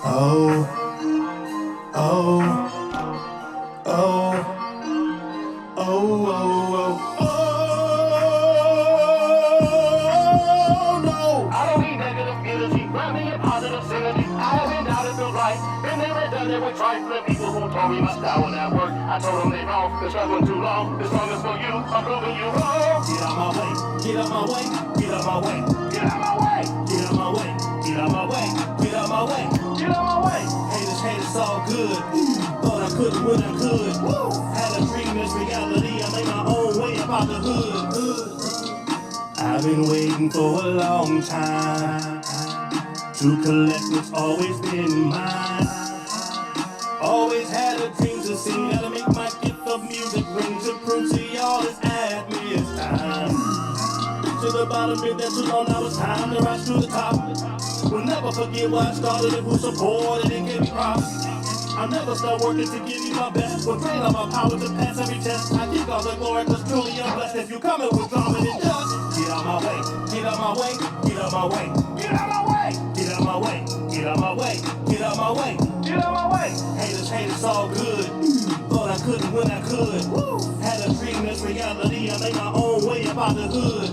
Oh, oh, oh, oh, oh, oh, no. I don't need negative energy, grab me a positive synergy. I haven't doubted the life, been there and done it with trifling people who told me my style would not work. I told them they wrong, been struggling too long. This song is for you, I'm proving you wrong. Get out my way, get out my way, get out my way, get out my way, get out my way, get out my way, get out my way, get out my way. Haters, all good. Thought I couldn't when I could. Had a dream, this reality. I made my own way about the hood. I've been waiting for a long time to collect what's always been mine. Always had a dream to sing, gotta make my gift of music ring to prove to y'all it's Atmos time. To the bottom, been there too long, now it's time to rise to the top. We'll never forget why I started and who supported and gave me props. I'll never stop working to give you my best. But drain all my power to pass every test. I give all the glory cause truly I'm blessed. If you coming with drama then just get out my way, get out my way, get out my way, Get out my way, get out my way, get out my way, get out my way, get out my way. haters, all good. Thought I couldn't when I could. Had a dream, this reality. I made my own way about the hood.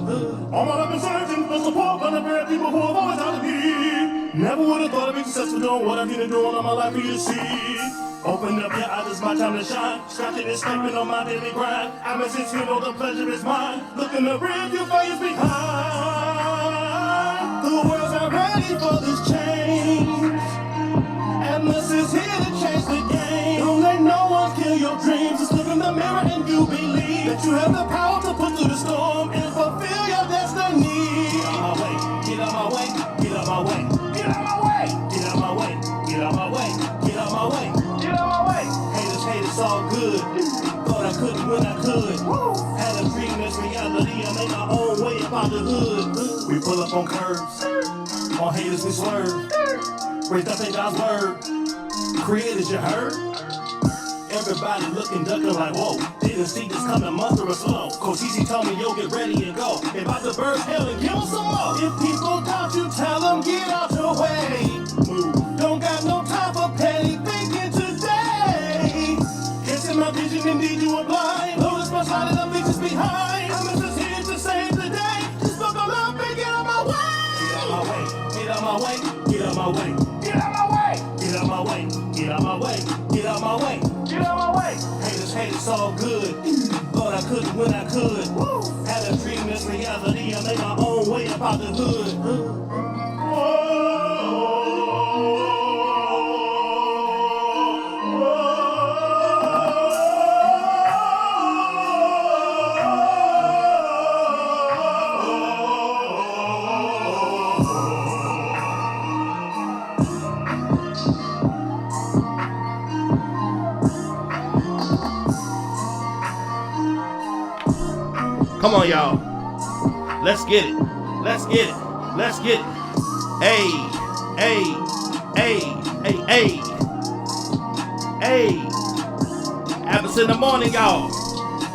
All my life been searching for support from the very people who have always had me. Never would have thought I'd be successful doing what I've been doing all my life for you to see. Open up your eyes, it's my time to shine. Scratching and scraping on my daily grind. I'm a sincere, know the pleasure is mine. Look in the rear view, fires behind. The world's not ready for this change. Atmos is here to change the game. Don't let no one kill your dreams. Just look in the mirror and you believe that you have the power to put through the storm and fulfill your destiny. Get out my way, get out my way, get out my way, Get out my way, get out my way, get out my way, get out my way. get out my way. Haters, all good. Thought I couldn't when I could. Had a dream, this reality. I made my own way about the hood. We pull up on curves, on haters we swerve. Raised up in God's word. Creators, you heard? Everybody looking, ducking like, whoa. Didn't see this coming, muster or slow. Coach Easy told me, yo, get ready and go. About the birds, hell, and give them some more. If people doubt you, tell them, get out your way. Don't got no time for petty thinking today. Guessing my vision, indeed you were blind. Notice my sliding up features behind. I'm just here to save the day. Just buckle up and get out my way. Get out my way, get out my way, get out my way. Get out my way, Get out my way, get out my way, get out my way. get out my way. Haters, all good. Thought I couldn't when I could. Had a dream, this reality. I made my own way about the hood. Come on, y'all. Let's get it. Let's get it. Let's get it. Hey, hey, hey, hey, hey. Hey. Atmos in the morning, y'all.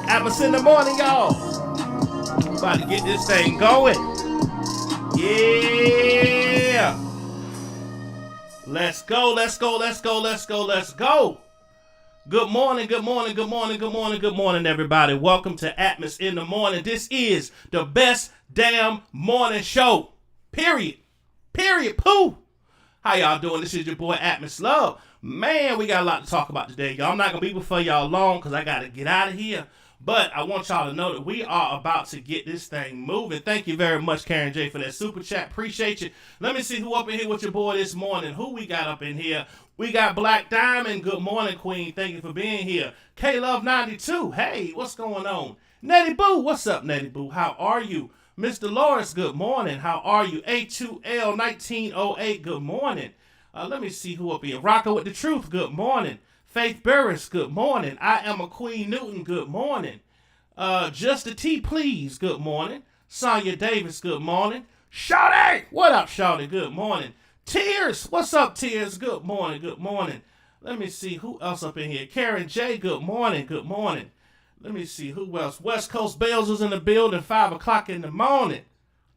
Atmos in the morning, y'all. About to get this thing going. Yeah. Let's go, let's go, let's go, let's go, let's go. Good morning, good morning, good morning, good morning, good morning, everybody. Welcome to Atmos in the Morning. This is the best damn morning show. Period. Period. Pooh. How y'all doing? This is your boy Atmos Love. Man, we got a lot to talk about today, y'all. I'm not going to be before y'all long because I got to get out of here. But I want y'all to know that we are about to get this thing moving. Thank you very much, Karen J, for that super chat. Appreciate you. Let me see who up in here with your boy this morning. Who we got up in here? We got Black Diamond. Good morning, Queen. Thank you for being here. K-Love92. Hey, what's going on? Nettie Boo. What's up, Nettie Boo? How are you? Mr. Lawrence, good morning. How are you? A2L1908, good morning. Let me see who up here. Rocco with the Truth, good morning. Faith Burris, good morning. I am a Queen Newton, good morning. Just a T, please, good morning. Sonia Davis, good morning. Shawty, what up, Shawty? Good morning. Tears, what's up, Tears? Good morning, good morning. Let me see who else up in here. Karen J, good morning, good morning. Let me see who else. West Coast Bells is in the building, 5 o'clock in the morning.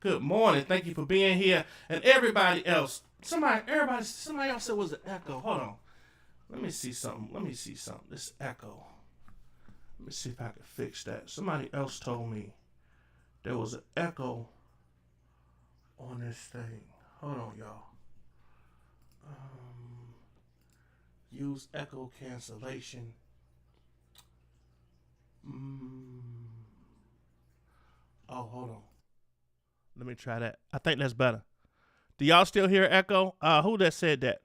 Good morning. Thank you for being here. And everybody else. Somebody else said it was an echo. Hold on. Let me see something. This echo. Let me see if I can fix that. Somebody else told me there was an echo on this thing. Hold on, y'all. Use echo cancellation. Oh, hold on. Let me try that. I think that's better. Do y'all still hear echo? Who that said that?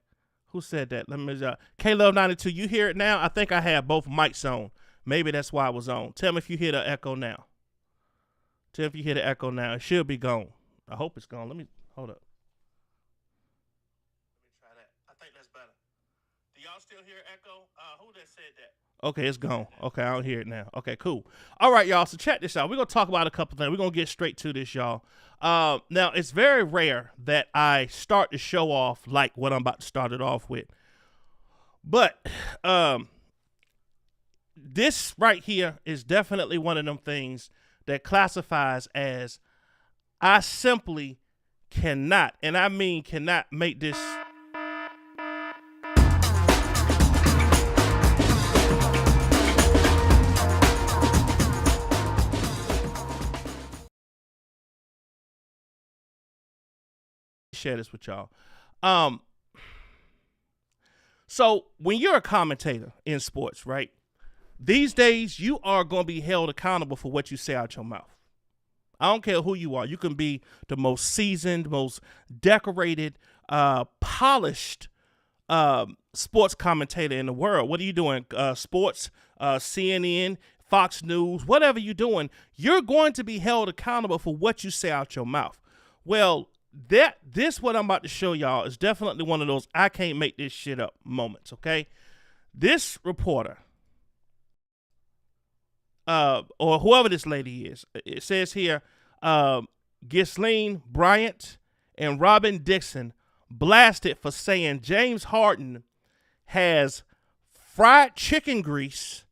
Who said that? Let me K-Love92, you hear it now? I think I have both mics on. Maybe that's why I was on. Tell me if you hear the echo now. Tell me if you hear the echo now. It should be gone. I hope it's gone. Hold up. Let me try that. I think that's better. Do y'all still hear echo? Who that said that? Okay, it's gone. Okay, I don't hear it now. Okay, cool. All right, y'all. So check this out. We're going to talk about a couple things. We're going to get straight to this, y'all. Now, it's very rare that I start the show off like what I'm about to start it off with. But this right here is definitely one of them things that classifies as I simply cannot, and I mean cannot, make this... share this with y'all. So when you're a commentator in sports, right? These days you are going to be held accountable for what you say out your mouth. I don't care who you are. You can be the most seasoned, most decorated, polished sports commentator in the world. What are you doing? Sports, CNN, Fox News, whatever you're doing, you're going to be held accountable for what you say out your mouth. Well, this what I'm about to show y'all is definitely one of those I can't make this shit up moments, okay? This reporter, or whoever this lady is, it says here, Ghislaine Bryant and Robin Dixon blasted for saying James Harden has fried chicken grease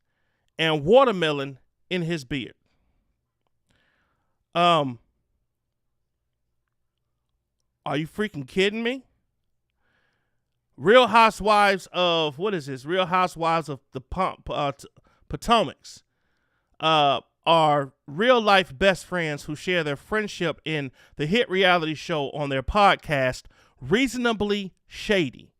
and watermelon in his beard. Are you freaking kidding me? Real Housewives of, what is this? Real Housewives of the Potomacs are real life best friends who share their friendship in the hit reality show on their podcast, Reasonably Shady.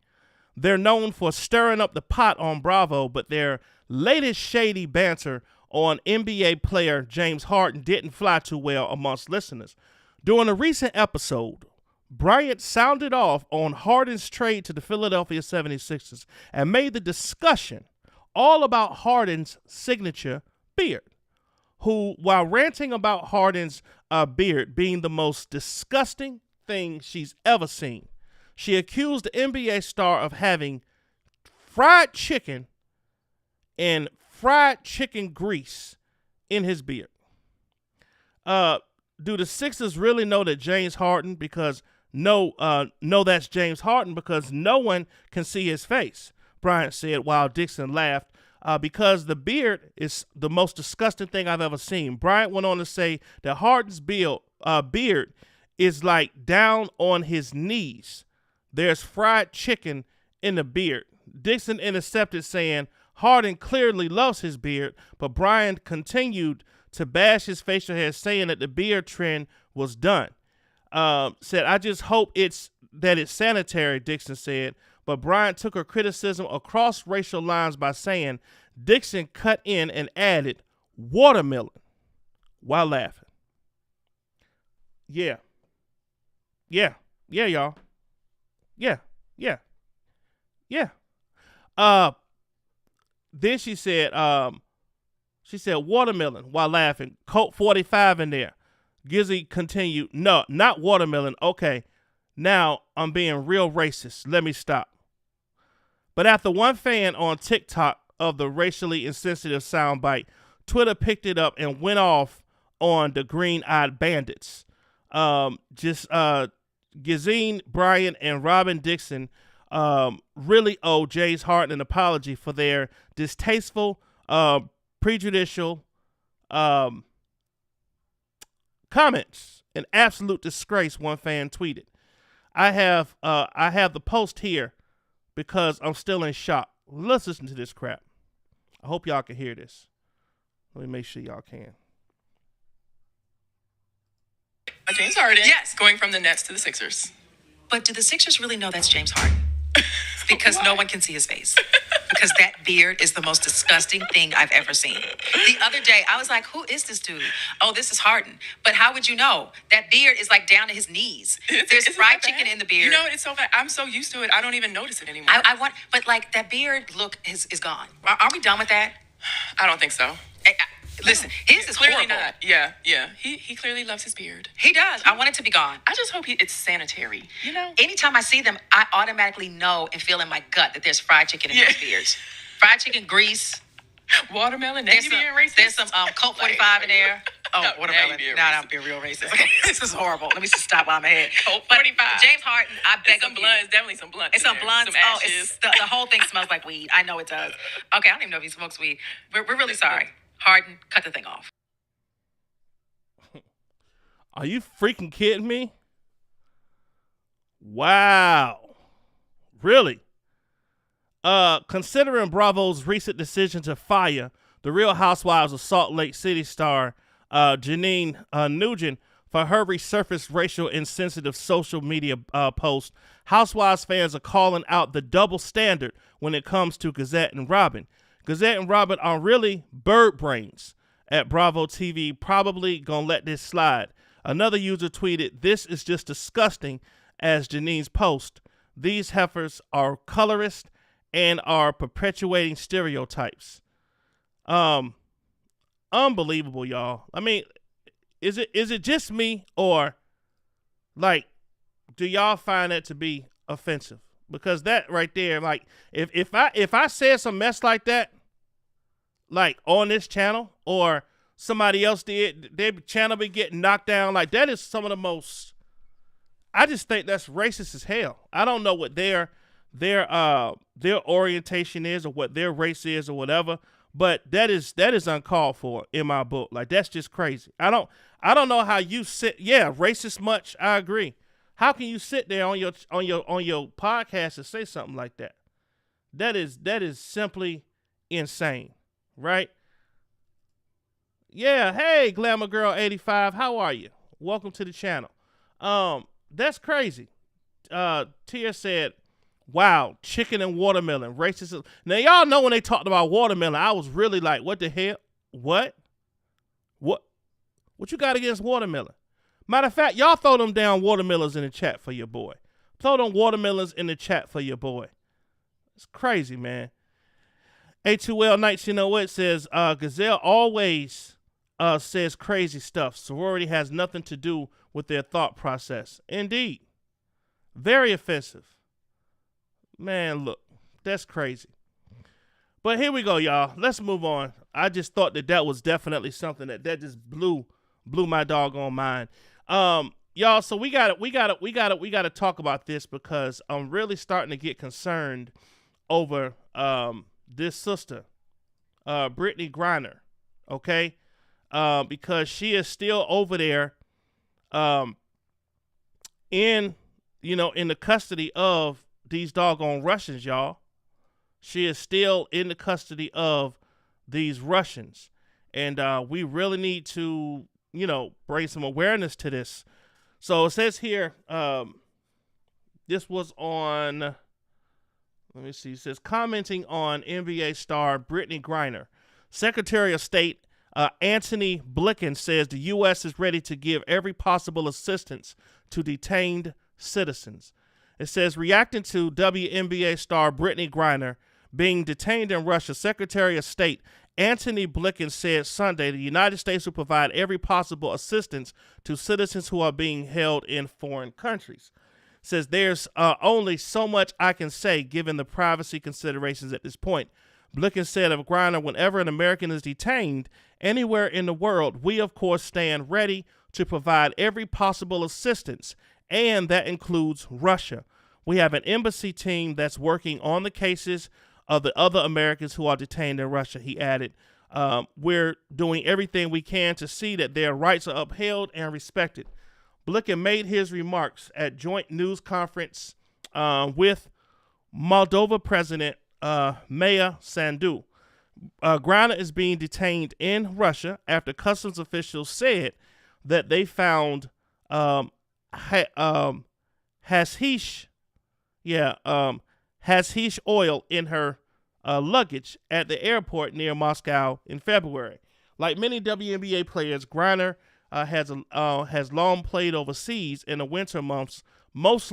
They're known for stirring up the pot on Bravo, but their latest shady banter on NBA player James Harden didn't fly too well amongst listeners. During a recent episode, Bryant sounded off on Harden's trade to the Philadelphia 76ers and made the discussion all about Harden's signature beard, who, while ranting about Harden's beard being the most disgusting thing she's ever seen, she accused the NBA star of having fried chicken and fried chicken grease in his beard. Do the Sixers really know that James Harden? Because no, that's James Harden because no one can see his face, Bryant said while Dixon laughed. Because the beard is the most disgusting thing I've ever seen. Bryant went on to say that Harden's beard is like down on his knees. There's fried chicken in the beard. Dixon intercepted saying Harden clearly loves his beard, but Bryant continued to bash his facial hair, saying that the beard trend was done. Said, I just hope it's sanitary, Dixon said. But Bryant took her criticism across racial lines by saying Dixon cut in and added watermelon while laughing. Yeah, y'all. Yeah. Then she said watermelon while laughing. Colt 45 in there. Gizzy continued, no, not watermelon. Okay, now I'm being real racist. Let me stop. But after one fan on TikTok of the racially insensitive soundbite, Twitter picked it up and went off on the green-eyed bandits. Ghislaine Bryant and Robin Dixon really owe James Harden an apology for their distasteful, prejudicial Comments. An absolute disgrace, one fan tweeted. I have the post here because I'm still in shock. Let's listen to this crap. I hope y'all can hear this. Let me make sure y'all can. James Harden. Yes, going from the Nets to the Sixers. But do the Sixers really know that's James Harden? Because no one can see his face. Because that beard is the most disgusting thing I've ever seen. The other day, I was like, who is this dude? Oh, this is Harden. But how would you know? That beard is like down to his knees. There's fried chicken in the beard. You know, it's so bad. I'm so used to it, I don't even notice it anymore. But like that beard look is gone. Are we done with that? I don't think so. Listen, his is clearly horrible. not. Yeah. He clearly loves his beard. He does. I want it to be gone. I just hope it's sanitary. You know. Anytime I see them, I automatically know and feel in my gut that there's fried chicken in those beards. Fried chicken, grease, watermelon. Now you being racist. There's some Colt 45 in there. Oh, no, watermelon. I'm being real racist. Okay, this is horrible. Let me just stop while I'm ahead. Colt 45. James Harden, I beg some blunts. Definitely some blunts. It's some blunts. Some ashes. The whole thing smells like weed. I know it does. Okay, I don't even know if he smokes weed. We're really sorry. Harden, cut the thing off. Are you freaking kidding me? Wow. Really? Considering Bravo's recent decision to fire the Real Housewives of Salt Lake City star Janine Nugent for her resurfaced racial insensitive social media post, Housewives fans are calling out the double standard when it comes to Gazette and Robin. Gazette and Robin are really bird brains at Bravo TV, probably gonna let this slide. Another user tweeted, "This is just disgusting," as Janine's post. "These heifers are colorist and are perpetuating stereotypes." Unbelievable, y'all. I mean, is it just me, or like, do y'all find that to be offensive? Because that right there, like, if I said some mess like that, like on this channel, or somebody else did, their channel be getting knocked down. Like, that is some of the most, I just think that's racist as hell. I don't know what their orientation is, or what their race is, or whatever, but that is uncalled for in my book. Like, that's just crazy. I don't know how you sit. Yeah, racist much, I agree. How can you sit there on your podcast and say something like that? That is simply insane, right? Yeah, hey, Glamour Girl 85, how are you? Welcome to the channel. That's crazy. Tia said, "Wow, chicken and watermelon, racist." Now, y'all know when they talked about watermelon, I was really like, what the hell? What you got against watermelon? Matter of fact, y'all throw them down watermelons in the chat for your boy. Throw them watermelons in the chat for your boy. It's crazy, man. A2L 1908 says, Gazelle always says crazy stuff. Sorority has nothing to do with their thought process. Indeed. Very offensive. Man, look, that's crazy. But here we go, y'all. Let's move on. I just thought that was definitely something that just blew my doggone mind. Y'all, so we gotta talk about this, because I'm really starting to get concerned over this sister, Brittney Griner, okay? Because she is still over there in the custody of these doggone Russians, y'all. She is still in the custody of these Russians. And we really need to, bring some awareness to this. So it says here, this was on, let me see, it says, commenting on NBA star Brittney Griner, Secretary of State Antony Blinken says the U.S. is ready to give every possible assistance to detained citizens. It says, reacting to WNBA star Brittney Griner being detained in Russia, Secretary of State Antony Blinken said Sunday the United States will provide every possible assistance to citizens who are being held in foreign countries. It says, there's only so much I can say given the privacy considerations at this point. Blinken said of Griner, whenever an American is detained anywhere in the world, we of course stand ready to provide every possible assistance, and that includes Russia. We have an embassy team that's working on the cases of the other Americans who are detained in Russia, he added. We're doing everything we can to see that their rights are upheld and respected. Blinken made his remarks at joint news conference with Moldova President Maya Sandu. Griner is being detained in Russia after customs officials said that they found hashish oil in her luggage at the airport near Moscow in February. Like many WNBA players, Griner has long played overseas in the winter months, most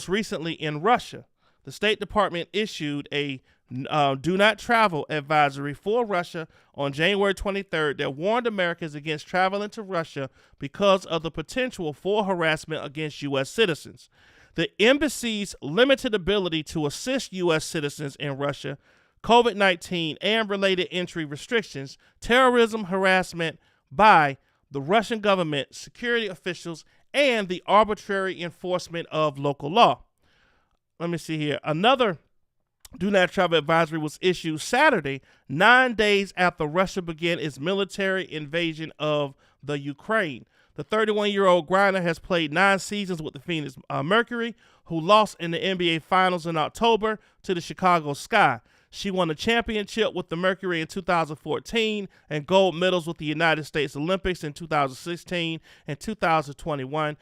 recently in Russia. The State Department issued a do not travel advisory for Russia on January 23rd that warned Americans against traveling to Russia because of the potential for harassment against U.S. citizens. The embassy's limited ability to assist U.S. citizens in Russia, COVID-19 and related entry restrictions, terrorism harassment by the Russian government, security officials, and the arbitrary enforcement of local law. Let me see here. Another do not travel advisory was issued Saturday, 9 days after Russia began its military invasion of the Ukraine. The 31-year-old Griner has played 9 seasons with the Phoenix Mercury, who lost in the NBA Finals in October to the Chicago Sky. She won a championship with the Mercury in 2014 and gold medals with the United States Olympics in 2016 and 2021.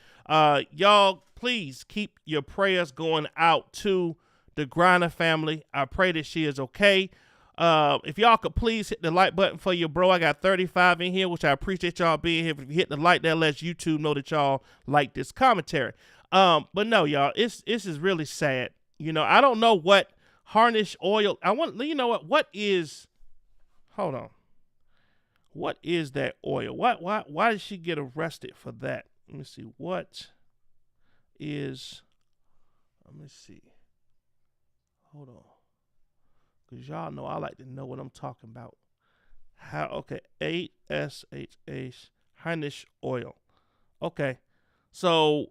Y'all, please keep your prayers going out to the Griner family. I pray that she is okay. If y'all could please hit the like button for your bro. I got 35 in here, which I appreciate y'all being here. If you hit the like, that lets YouTube know that y'all like this commentary. But no, y'all, this is really sad. You know, I don't know what harnish oil. What is that oil? Why did she get arrested for that? Let me see. Hold on. Because y'all know I like to know what I'm talking about. ASHH, harnish oil. Okay. So,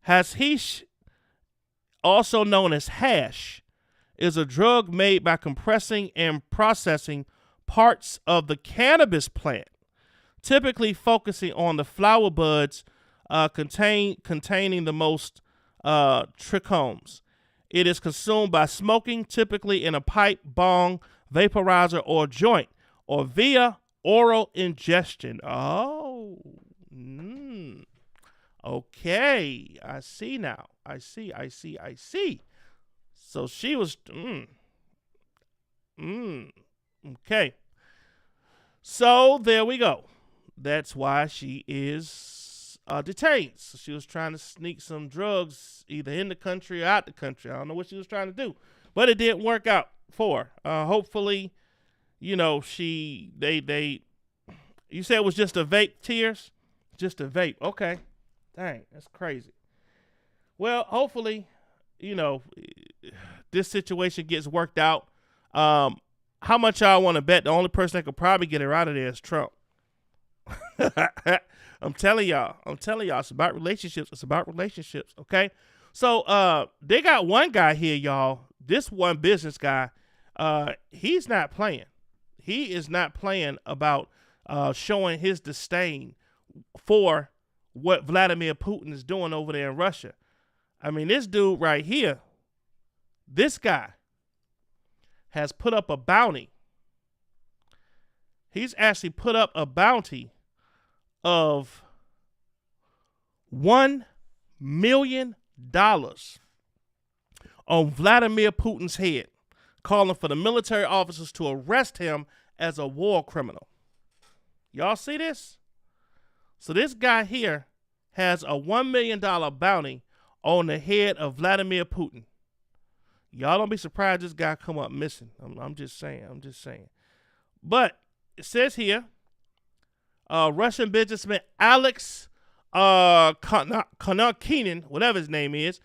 hashish, also known as hash, is a drug made by compressing and processing parts of the cannabis plant, typically focusing on the flower buds containing the most trichomes. It is consumed by smoking, typically in a pipe, bong, vaporizer, or joint, or via oral ingestion. Oh, okay. I see now. I see. So she was, okay. So there we go. That's why she is detained. So she was trying to sneak some drugs either in the country or out the country. I don't know what she was trying to do, but it didn't work out for her. Hopefully, you know, you said it was just a vape, Tears? Just a vape. Okay. Dang, that's crazy. Well, hopefully, you know, this situation gets worked out. How much y'all want to bet the only person that could probably get her out of there is Trump? I'm telling y'all, it's about relationships. Okay. So, they got one guy here, y'all. This one business guy, he's not playing. He is not playing about, showing his disdain for what Vladimir Putin is doing over there in Russia. I mean, this dude right here, this guy has put up a bounty. He's actually put up a bounty of $1 million on Vladimir Putin's head, calling for the military officers to arrest him as a war criminal. Y'all see this? So this guy here has a $1 million bounty on the head of Vladimir Putin. Y'all don't be surprised this guy come up missing. I'm just saying. But it says here, Russian businessman Alex Konakinin, whatever his name is,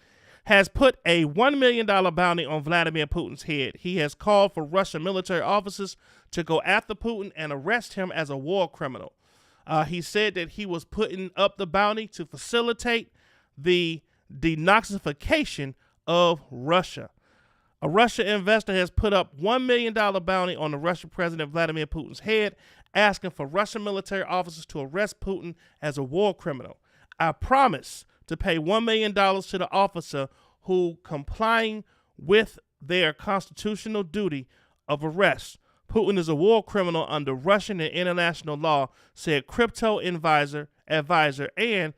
has put a $1 million bounty on Vladimir Putin's head. He has called for Russian military officers to go after Putin and arrest him as a war criminal. He said that he was putting up the bounty to facilitate the denazification of Russia. A Russia investor has put up $1 million bounty on the Russian President Vladimir Putin's head, asking for Russian military officers to arrest Putin as a war criminal. I promise to pay $1 million to the officer who complying with their constitutional duty of arrest. Putin is a war criminal under Russian and international law, said crypto advisor and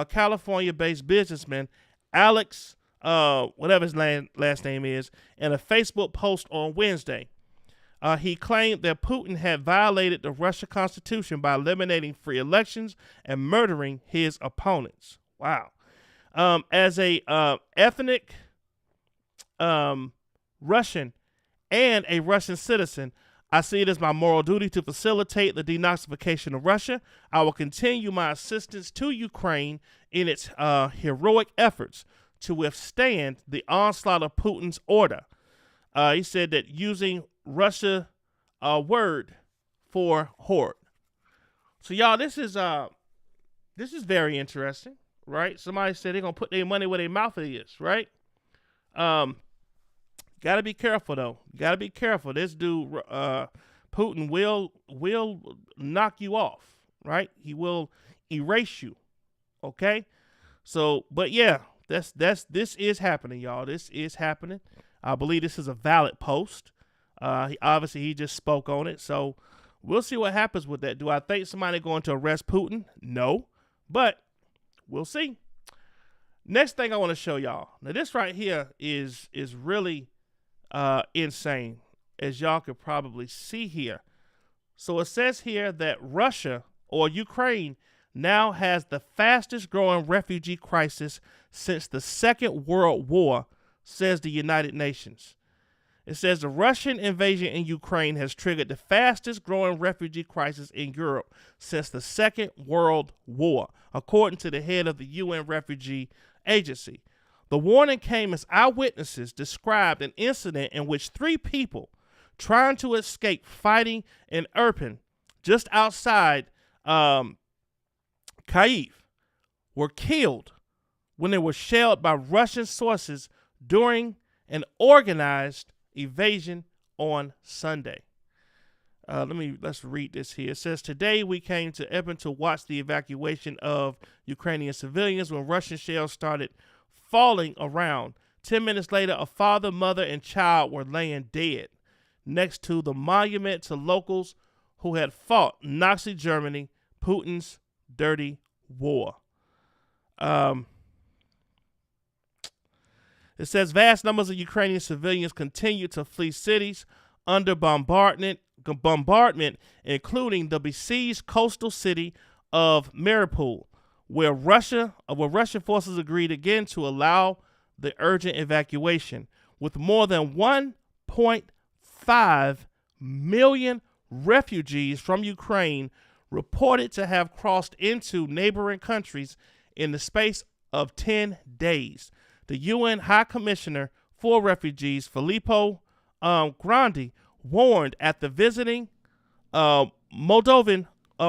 California-based businessman Alex, whatever his last name is, in a Facebook post on Wednesday. He claimed that Putin had violated the Russian constitution by eliminating free elections and murdering his opponents. Wow. As a ethnic Russian and a Russian citizen, I see it as my moral duty to facilitate the denazification of Russia. I will continue my assistance to Ukraine in its heroic efforts to withstand the onslaught of Putin's order. He said that using Russia word for horde. So y'all, this is very interesting, right? Somebody said they're gonna put their money where their mouth is, right? Gotta be careful though. Gotta be careful. This dude, Putin, will knock you off, right? He will erase you. Okay. So, but yeah, this is happening, y'all. This is happening. I believe this is a valid post. He just spoke on it. So we'll see what happens with that. Do I think somebody going to arrest Putin? No, but we'll see. Next thing I want to show y'all. Now this right here is really insane, as y'all could probably see here. So it says here that Russia or Ukraine now has the fastest growing refugee crisis since the Second World War, says the United Nations. It says the Russian invasion in Ukraine has triggered the fastest growing refugee crisis in Europe since the Second World War, according to the head of the UN Refugee Agency. The warning came as eyewitnesses described an incident in which 3 people trying to escape fighting in Irpin, just outside Kyiv, were killed when they were shelled by Russian sources during an organized invasion on Sunday. Let's read this here. It says, today we came to Irpin to watch the evacuation of Ukrainian civilians when Russian shells started falling around. 10 minutes later, a father, mother, and child were laying dead next to the monument to locals who had fought Nazi Germany, Putin's dirty war. It says vast numbers of Ukrainian civilians continue to flee cities under bombardment, including the besieged coastal city of Mariupol, where Russian forces agreed again to allow the urgent evacuation, with more than 1.5 million refugees from Ukraine reported to have crossed into neighboring countries in the space of 10 days. The UN High Commissioner for Refugees, Filippo Grandi, warned at the visiting Moldovan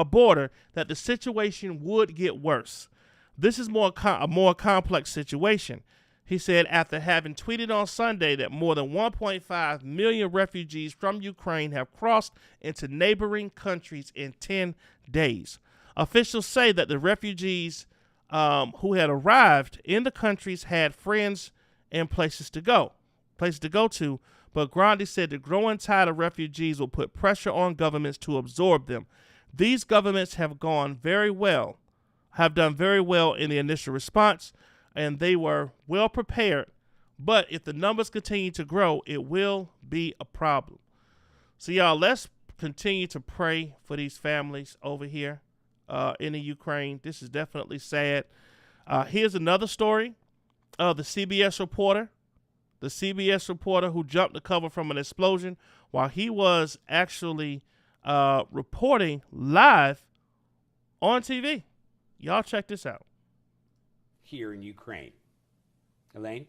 border that the situation would get worse. This is a more complex situation, he said, after having tweeted on Sunday that more than 1.5 million refugees from Ukraine have crossed into neighboring countries in 10 days. Officials say that the refugees who had arrived in the countries had friends and places to go to, but Grandi said the growing tide of refugees will put pressure on governments to absorb them. These governments have done very well in the initial response, and they were well prepared. But if the numbers continue to grow, it will be a problem. So y'all, let's continue to pray for these families over here in the Ukraine. This is definitely sad. Here's another story of the CBS reporter who jumped the cover from an explosion while he was actually reporting live on TV. Y'all check this out. Here in Ukraine. Elaine?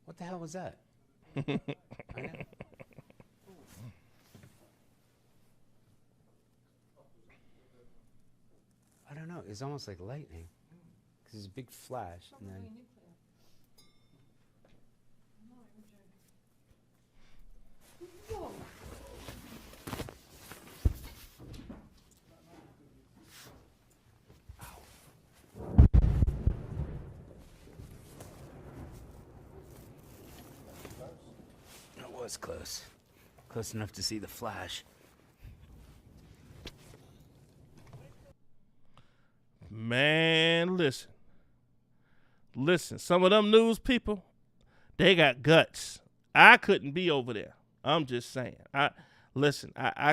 What the hell was that? I don't know. It's almost like lightning. Because it's a big flash. And then. It was close. Close enough to see the flash. Man, listen. Listen, some of them news people, they got guts. I couldn't be over there. I'm just saying. I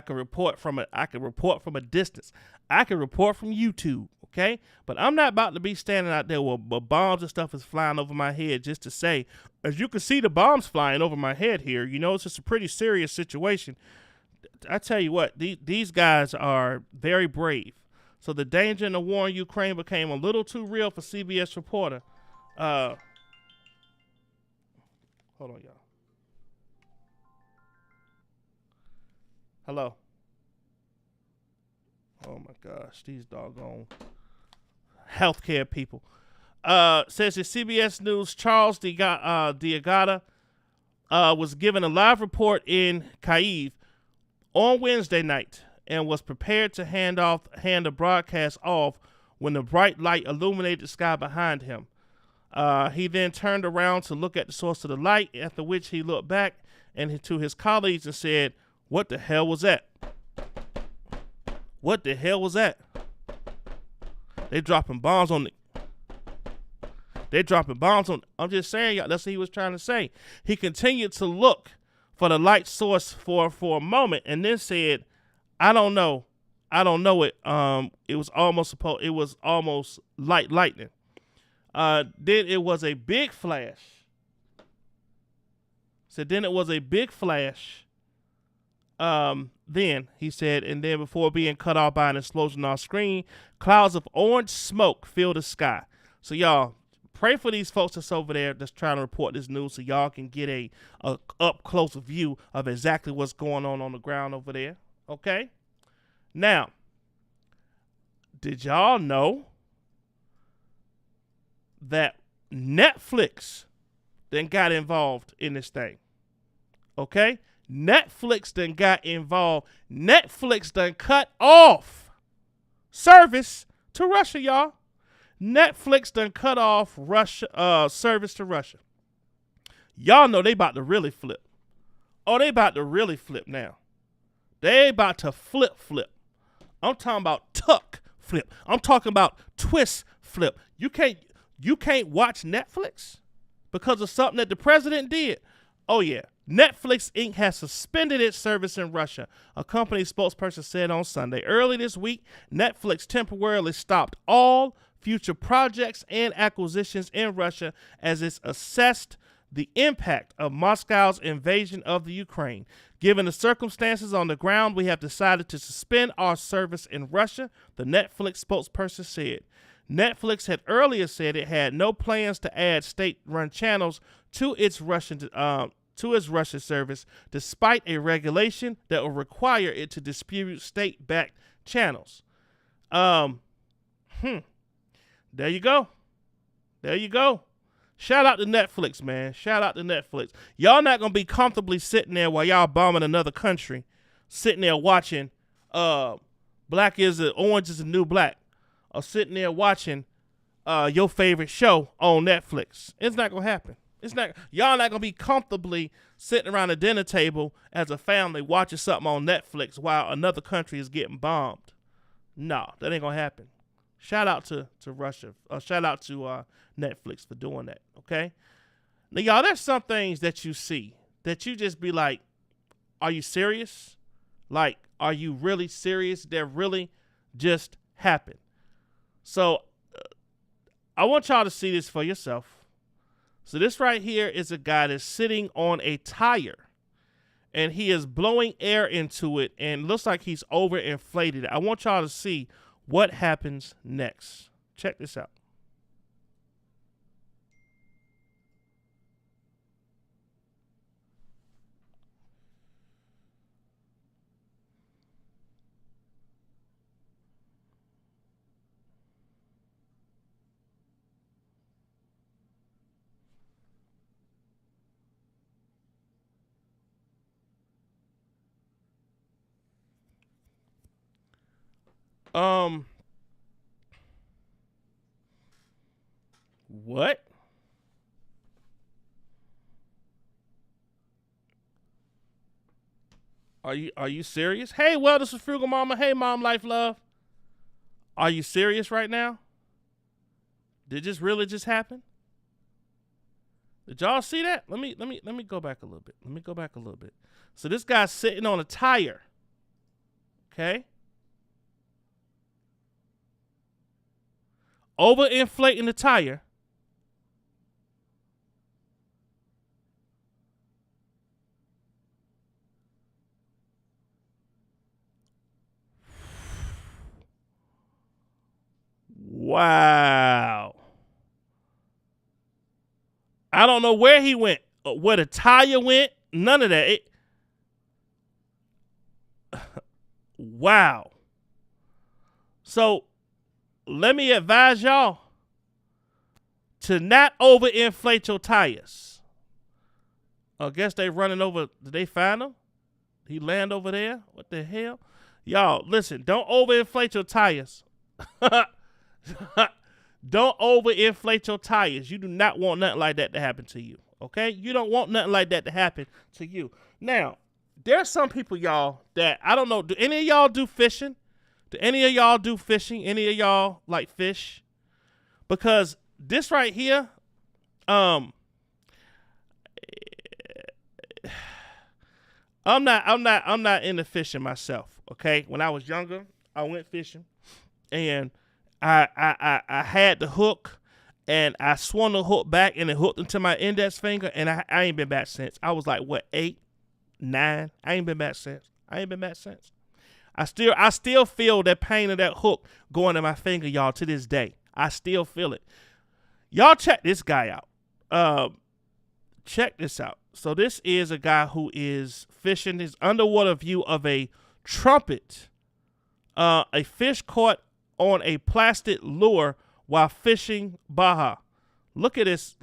can report from a distance. I can report from YouTube, okay? But I'm not about to be standing out there where bombs and stuff is flying over my head just to say, as you can see the bombs flying over my head here, you know, it's just a pretty serious situation. I tell you what, these guys are very brave. So the danger in the war in Ukraine became a little too real for CBS reporter. Hold on, y'all. Hello. Oh my gosh, these doggone healthcare people. Says that CBS News Charles Diagata was given a live report in Kyiv on Wednesday night and was prepared to hand the broadcast off when the bright light illuminated the sky behind him. He then turned around to look at the source of the light, after which he looked back and to his colleagues and said, "What the hell was that? What the hell was that? They dropping bombs on I'm just saying, y'all, that's what he was trying to say. He continued to look for the light source for a moment and then said, I don't know it. It was almost lightning. Then it was a big flash. Then he said, and then before being cut off by an explosion on screen, clouds of orange smoke filled the sky. So y'all pray for these folks that's over there that's trying to report this news so y'all can get a up close view of exactly what's going on the ground over there. Okay? Now, did y'all know that Netflix then got involved in this thing? Okay? Netflix then got involved. Netflix done cut off service to Russia, y'all. Netflix done cut off service to Russia. Y'all know they about to really flip. Oh, they about to really flip now. They about to flip. I'm talking about tuck flip. I'm talking about twist flip. You can't watch Netflix because of something that the president did. Oh yeah. Netflix Inc. has suspended its service in Russia, a company spokesperson said on Sunday. Early this week, Netflix temporarily stopped all future projects and acquisitions in Russia as it's assessed the impact of Moscow's invasion of the Ukraine. Given the circumstances on the ground, we have decided to suspend our service in Russia, the Netflix spokesperson said. Netflix had earlier said it had no plans to add state-run channels to its Russian service, despite a regulation that will require it to distribute state-backed channels. There you go. Shout out to Netflix, man. Shout out to Netflix. Y'all not gonna be comfortably sitting there while y'all bombing another country, sitting there watching Orange is the New Black, or sitting there watching your favorite show on Netflix. It's not gonna happen. Y'all not gonna be comfortably sitting around a dinner table as a family watching something on Netflix while another country is getting bombed. No, that ain't gonna happen. Shout out to Russia. Shout out to Netflix for doing that. Okay. Now, y'all, there's some things that you see that you just be like, "Are you serious? Like, are you really serious?" That really just happened. So, I want y'all to see this for yourself. So this right here is a guy that's sitting on a tire and he is blowing air into it and looks like he's overinflated. I want y'all to see what happens next. Check this out. What? Are you serious? Hey, well, this is Frugal Mama. Hey, Mom, Life, Love. Are you serious right now? Did this really just happen? Did y'all see that? Let me go back a little bit. Let me go back a little bit. So this guy's sitting on a tire. Okay? Overinflating the tire. Wow. I don't know where he went, where the tire went, none of that. Wow. So let me advise y'all to not overinflate your tires. I guess they running over. Did they find him? He land over there? What the hell? Y'all, listen, don't overinflate your tires. Don't overinflate your tires. You do not want nothing like that to happen to you. Okay? You don't want nothing like that to happen to you. Now, there's some people, y'all, that I don't know. Do any of y'all do fishing? Do any of y'all do fishing? Any of y'all like fish? Because this right here, I'm not into fishing myself. Okay? When I was younger, I went fishing, and I had the hook, and I swung the hook back, and it hooked into my index finger, and I ain't been back since. I was like, what, 8, 9? I ain't been back since. I still feel that pain of that hook going in my finger, y'all, to this day. I still feel it. Y'all check this guy out. Check this out. So this is a guy who is fishing his underwater view of a trumpet, a fish caught on a plastic lure while fishing Baja. Look at this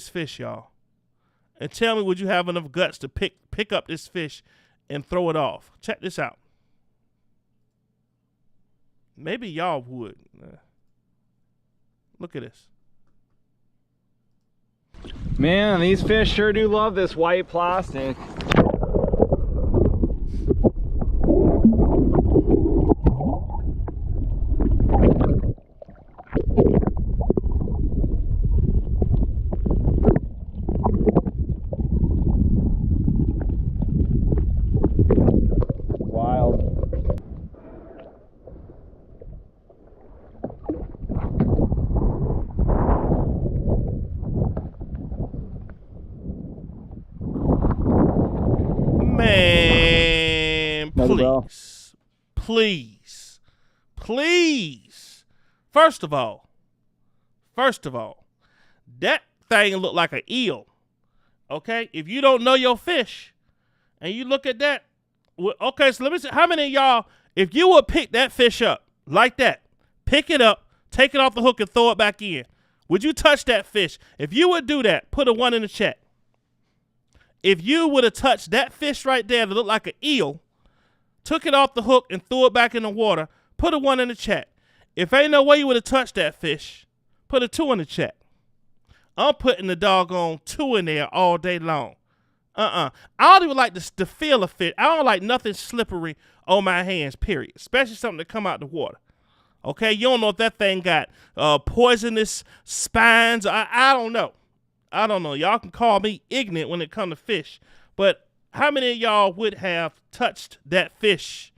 fish, y'all. And tell me, would you have enough guts to pick up this fish and throw it off? Check this out. Maybe y'all would. Look at this. Man, these fish sure do love this white plastic. Man, please. First of all, that thing looked like an eel. Okay, if you don't know your fish, and you look at that, okay, so let me see, how many of y'all, if you would pick that fish up like that, pick it up, take it off the hook, and throw it back in, would you touch that fish? If you would do that, put a 1 in the chat. If you would have touched that fish right there that looked like an eel, took it off the hook and threw it back in the water, put a 1 in the chat. If ain't no way you would have touched that fish, put a 2 in the chat. I'm putting the doggone 2 in there all day long. I don't even like the feel of fish. I don't like nothing slippery on my hands, period. Especially something that come out the water. Okay, you don't know if that thing got poisonous spines. I don't know. Y'all can call me ignorant when it comes to fish. But how many of y'all would have touched that fish?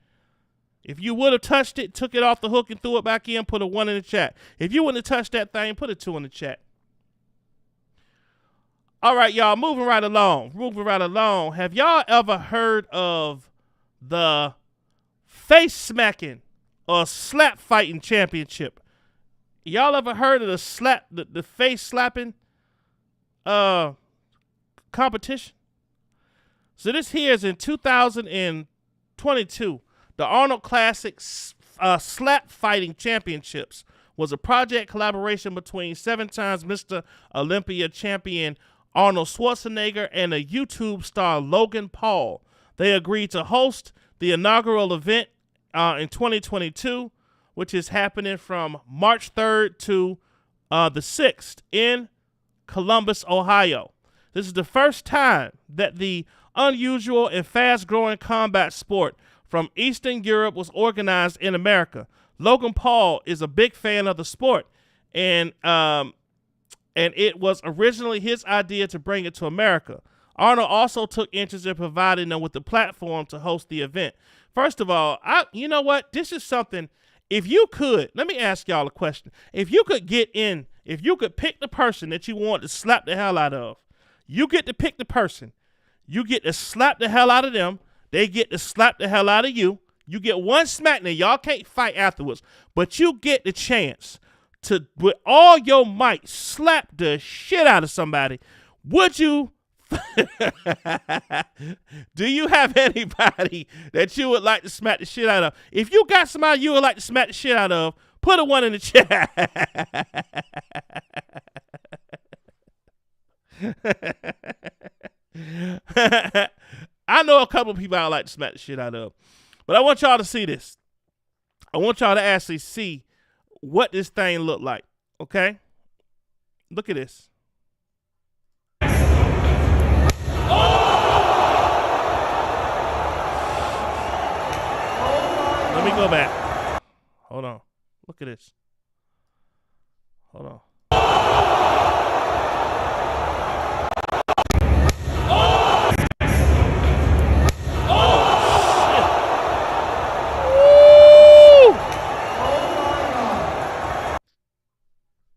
If you would have touched it, took it off the hook and threw it back in, put a 1 in the chat. If you wouldn't have touched that thing, put a 2 in the chat. All right, y'all, moving right along. Have y'all ever heard of the face smacking or slap fighting championship? Y'all ever heard of the face slapping competition? So this here is in 2022. The Arnold Classic Slap Fighting Championships was a project collaboration between 7 times Mr. Olympia champion Arnold Schwarzenegger and a YouTube star Logan Paul. They agreed to host the inaugural event in 2022, which is happening from March 3rd to the 6th in Columbus, Ohio. This is the first time that the unusual and fast-growing combat sport from Eastern Europe was organized in America. Logan Paul is a big fan of the sport, and it was originally his idea to bring it to America. Arnold also took interest in providing them with the platform to host the event. First of all, you know what? This is something, if you could, let me ask y'all a question. If you could pick the person that you want to slap the hell out of, you get to pick the person. You get to slap the hell out of them. They get to slap the hell out of you. You get one smack. Now, y'all can't fight afterwards, but you get the chance to, with all your might, slap the shit out of somebody. Would you? Do you have anybody that you would like to smack the shit out of? If you got somebody you would like to smack the shit out of, put a one in the chat. I know a couple of people I would like to smack the shit out of, but I want y'all to see this. I want y'all to actually see what this thing looked like. Okay, look at this. Let me go back. Hold on. Look at this. Hold on.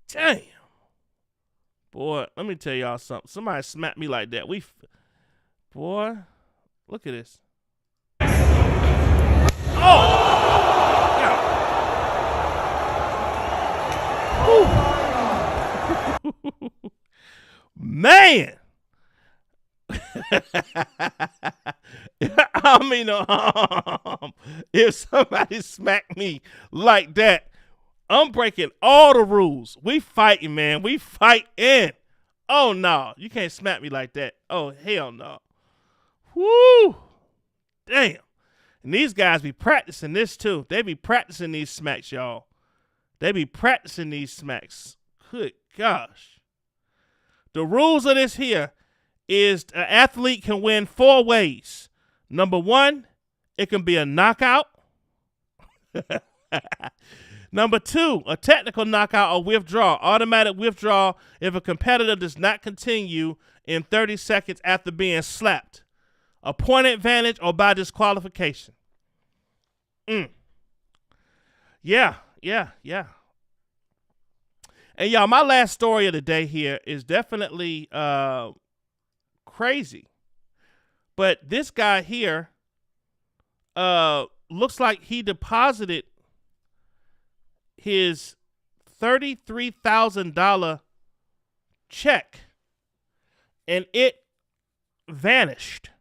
Damn. Boy, let me tell y'all something. Somebody smacked me like that. Boy, look at this. Oh! Man! I mean, if somebody smacked me like that, I'm breaking all the rules. We fighting, man. We fighting. Oh, no. You can't smack me like that. Oh, hell no. Woo! Damn. And these guys be practicing this, too. They be practicing these smacks, y'all. They be practicing these smacks. Good gosh. The rules of this here is an athlete can win 4 ways. Number 1, it can be a knockout. Number 2, a technical knockout or withdrawal. Automatic withdrawal if a competitor does not continue in 30 seconds after being slapped. A point advantage or by disqualification. Yeah. And y'all, my last story of the day here is definitely crazy. But this guy here looks like he deposited his $33,000 check and it vanished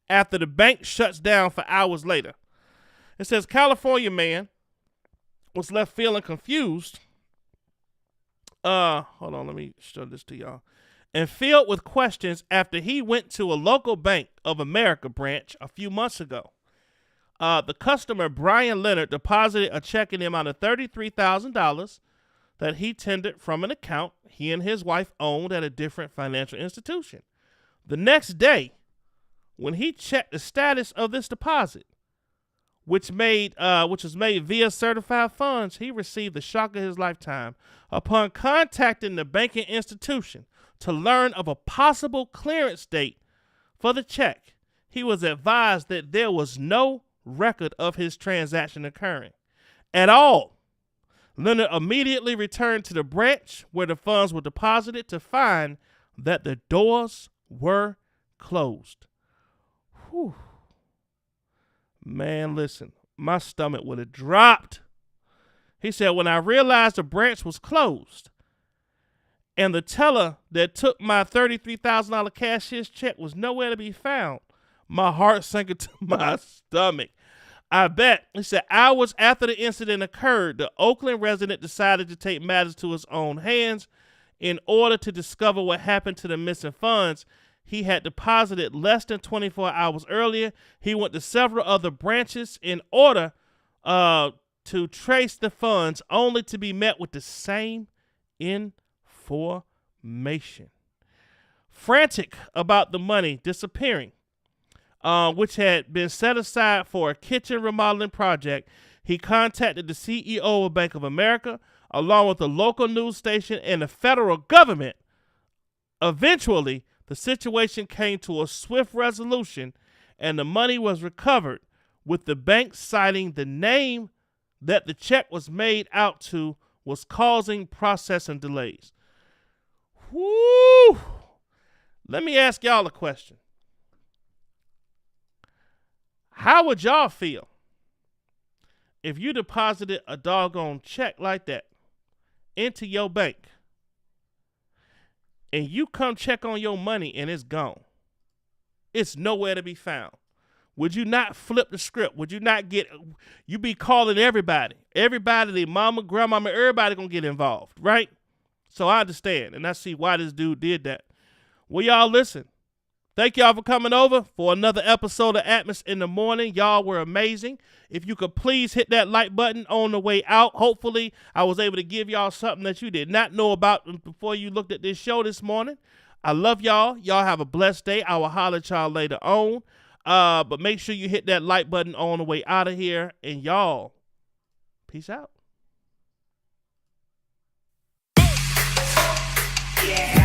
after the bank shuts down for hours later. It says California man was left feeling confused. Hold on, let me show this to y'all. And filled with questions after he went to a local Bank of America branch a few months ago. The customer, Brian Leonard, deposited a check in the amount of $33,000 that he tendered from an account he and his wife owned at a different financial institution. The next day, when he checked the status of this deposit, which was made via certified funds, he received the shock of his lifetime. Upon contacting the banking institution to learn of a possible clearance date for the check, he was advised that there was no record of his transaction occurring at all. Leonard immediately returned to the branch where the funds were deposited to find that the doors were closed. Whew. Man, listen, my stomach would have dropped. He said, when I realized the branch was closed and the teller that took my $33,000 cashier's check was nowhere to be found, my heart sank into my stomach. I bet, he said, hours after the incident occurred, the Oakland resident decided to take matters to his own hands in order to discover what happened to the missing funds he had deposited less than 24 hours earlier. He went to several other branches in order to trace the funds only to be met with the same information. Frantic about the money disappearing, which had been set aside for a kitchen remodeling project, he contacted the CEO of Bank of America, along with the local news station and the federal government. Eventually, the situation came to a swift resolution, and the money was recovered, with the bank citing the name that the check was made out to was causing processing delays. Whoo! Let me ask y'all a question. How would y'all feel if you deposited a doggone check like that into your bank and you come check on your money and it's gone? It's nowhere to be found. Would you not flip the script? Would you not you be calling everybody, their mama, grandmama, everybody gonna get involved, right? So I understand, and I see why this dude did that. Well, y'all listen. Thank y'all for coming over for another episode of Atmos in the Morning. Y'all were amazing. If you could please hit that like button on the way out. Hopefully, I was able to give y'all something that you did not know about before you looked at this show this morning. I love y'all. Y'all have a blessed day. I will holler at y'all later on. But make sure you hit that like button on the way out of here. And y'all, peace out. Yeah.